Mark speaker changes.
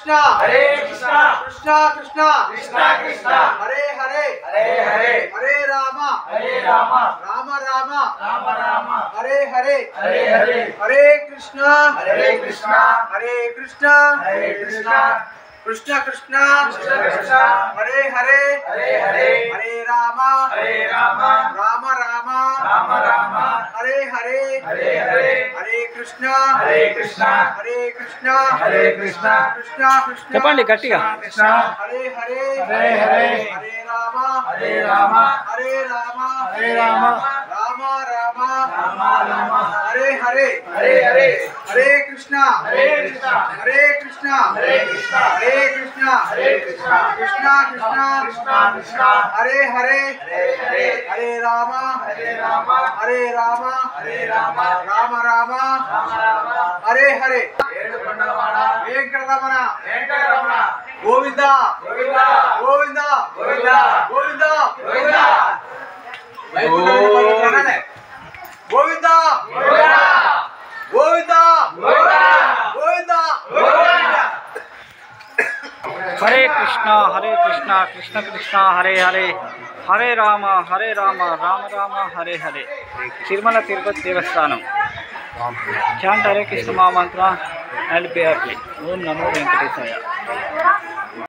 Speaker 1: कृष्णा
Speaker 2: हरे कृष्णा
Speaker 1: कृष्णा कृष्णा
Speaker 2: कृष्णा कृष्णा
Speaker 1: हरे हरे
Speaker 2: हरे हरे
Speaker 1: हरे रामा
Speaker 2: राम
Speaker 1: राम
Speaker 2: राम राम
Speaker 1: हरे हरे
Speaker 2: हरे हरे
Speaker 1: हरे कृष्णा
Speaker 2: हरे कृष्णा
Speaker 1: हरे कृष्णा
Speaker 2: हरे कृष्णा
Speaker 1: कृष्णा कृष्णा
Speaker 2: कृष्ण कृष्ण
Speaker 1: हरे हरे
Speaker 2: हरे हरे
Speaker 1: हरे रामा
Speaker 2: राम
Speaker 1: राम राम
Speaker 2: राम राम
Speaker 1: हरे हरे
Speaker 2: हरे हरे
Speaker 1: हरे कृष्णा
Speaker 2: हरे कृष्णा
Speaker 1: हरे कृष्णा
Speaker 2: हरे कृष्णा
Speaker 1: कृष्णा कृष्णा
Speaker 3: చెప్పండి గట్టిగా
Speaker 2: कृष्णा
Speaker 1: हरे हरे
Speaker 2: हरे हरे
Speaker 1: हरे राम
Speaker 2: हरे राम
Speaker 1: हरे राम
Speaker 2: हरे राम
Speaker 1: राम राम
Speaker 2: राम राम
Speaker 1: हरे हरे
Speaker 2: हरे हरे
Speaker 1: हरे कृष्णा
Speaker 2: हरे कृष्णा
Speaker 1: हरे कृष्णा
Speaker 2: हरे कृष्णा
Speaker 1: हरे कृष्णा
Speaker 2: हरे कृष्णा
Speaker 1: कृष्णा कृष्णा
Speaker 2: कृष्णा कृष्णा
Speaker 1: हरे हरे
Speaker 2: हरे हरे
Speaker 1: हरे राम
Speaker 2: हरे राम
Speaker 1: हरे राम
Speaker 2: हरे राम
Speaker 1: राम राम
Speaker 2: राम राम
Speaker 1: हरे हरे
Speaker 2: ఏడుకొండలవాడ
Speaker 1: వెంకటరమణ
Speaker 2: వెంకటరమణ
Speaker 1: గోవింద
Speaker 2: గోవింద
Speaker 1: గోవింద
Speaker 2: గోవింద
Speaker 1: గోవింద
Speaker 2: గోవింద
Speaker 1: వైకుంఠానికి గోవింద గోవింద గోవింద గోవింద
Speaker 3: हरे कृष्णा कृष्ण कृष्ण हरे हरे हरे राम राम राम हरे हरे तिरुमला तिरुपति देवस्थानम chant हरे कृष्ण महामंत्र and pray. Om NaMo वेंकटेशाय।